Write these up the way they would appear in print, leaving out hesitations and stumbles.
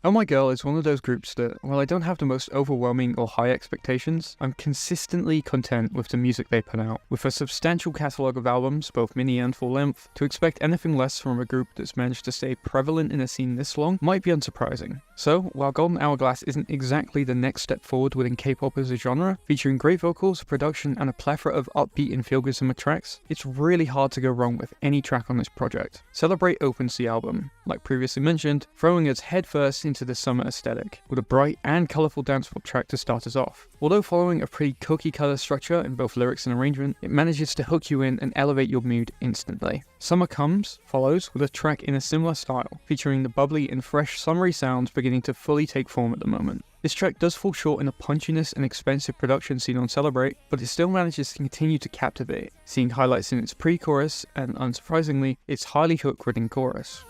Oh My Girl is one of those groups that, while I don't have the most overwhelming or high expectations, I'm consistently content with the music they put out. With a substantial catalogue of albums, both mini and full length, to expect anything less from a group that's managed to stay prevalent in a scene this long might be unsurprising. So, while Golden Hourglass isn't exactly the next step forward within K-pop as a genre, featuring great vocals, production, and a plethora of upbeat and feel-good summer tracks, it's really hard to go wrong with any track on this project. Celebrate opens the album, like previously mentioned, throwing us headfirst into the summer aesthetic, with a bright and colourful dancefloor track to start us off. Although following a pretty cookie-cutter structure in both lyrics and arrangement, it manages to hook you in and elevate your mood instantly. Summer Comes follows with a track in a similar style, featuring the bubbly and fresh summery sounds beginning to fully take form at the moment. This track does fall short in the punchiness and expensive production seen on Celebrate, but it still manages to continue to captivate, seeing highlights in its pre-chorus and, unsurprisingly, its highly hook-ridden chorus.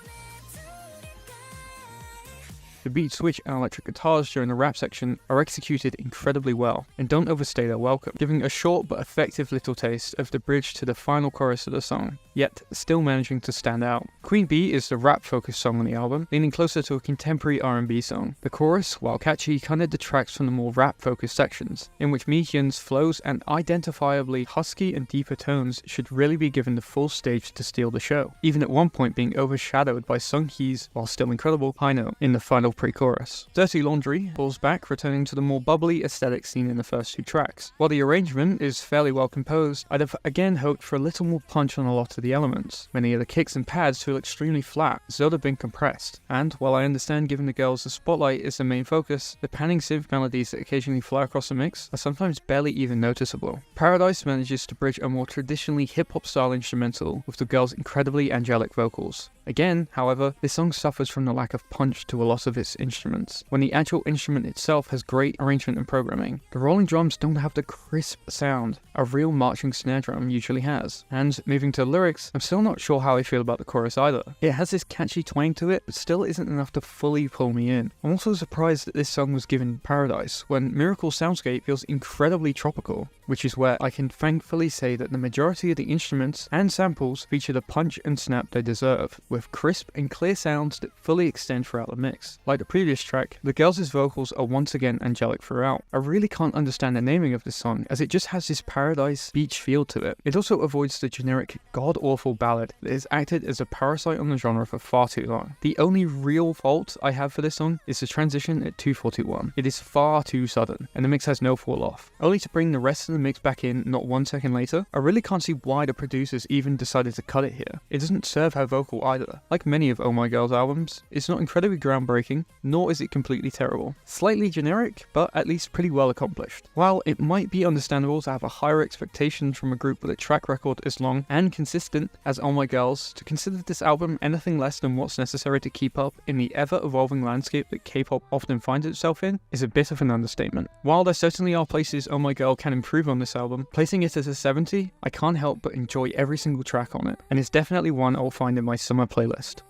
The beat switch and electric guitars during the rap section are executed incredibly well, and don't overstay their welcome, giving a short but effective little taste of the bridge to the final chorus of the song, yet still managing to stand out. Queen Bee is the rap-focused song on the album, leaning closer to a contemporary R&B song. The chorus, while catchy, kinda detracts from the more rap-focused sections, in which Mihyun's flows and identifiably husky and deeper tones should really be given the full stage to steal the show, even at one point being overshadowed by Sunghee's, while still incredible, high note in the final pre-chorus. Dirty Laundry falls back, returning to the more bubbly aesthetic seen in the first two tracks. While the arrangement is fairly well composed, I'd have again hoped for a little more punch on a lot of the elements. Many of the kicks and pads feel extremely flat, as though they've been compressed. And while I understand giving the girls the spotlight is the main focus, the panning synth melodies that occasionally fly across the mix are sometimes barely even noticeable. Paradise manages to bridge a more traditionally hip-hop style instrumental with the girls' incredibly angelic vocals. Again, however, this song suffers from the lack of punch to a lot of its instruments, when the actual instrument itself has great arrangement and programming. The rolling drums don't have the crisp sound a real marching snare drum usually has. And moving to the lyrics, I'm still not sure how I feel about the chorus either. It has this catchy twang to it, but still isn't enough to fully pull me in. I'm also surprised that this song was given Paradise, when Miracle Soundscape feels incredibly tropical, which is where I can thankfully say that the majority of the instruments and samples feature the punch and snap they deserve, with crisp and clear sounds that fully extend throughout the mix. Like the previous track, the girls' vocals are once again angelic throughout. I really can't understand the naming of this song, as it just has this paradise beach feel to it. It also avoids the generic god-awful ballad that has acted as a parasite on the genre for far too long. The only real fault I have for this song is the transition at 2:41. It is far too sudden, and the mix has no fall off, only to bring the rest of the mix back in not 1 second later. I really can't see why the producers even decided to cut it here. It doesn't serve her vocal either. Like many of Oh My Girl's albums, it's not incredibly groundbreaking, nor is it completely terrible. Slightly generic, but at least pretty well accomplished. While it might be understandable to have a higher expectation from a group with a track record as long and consistent as Oh My Girl's, to consider this album anything less than what's necessary to keep up in the ever-evolving landscape that K-pop often finds itself in is a bit of an understatement. While there certainly are places Oh My Girl can improve on this album, placing it as a 70, I can't help but enjoy every single track on it, and it's definitely one I'll find in my summer playlist.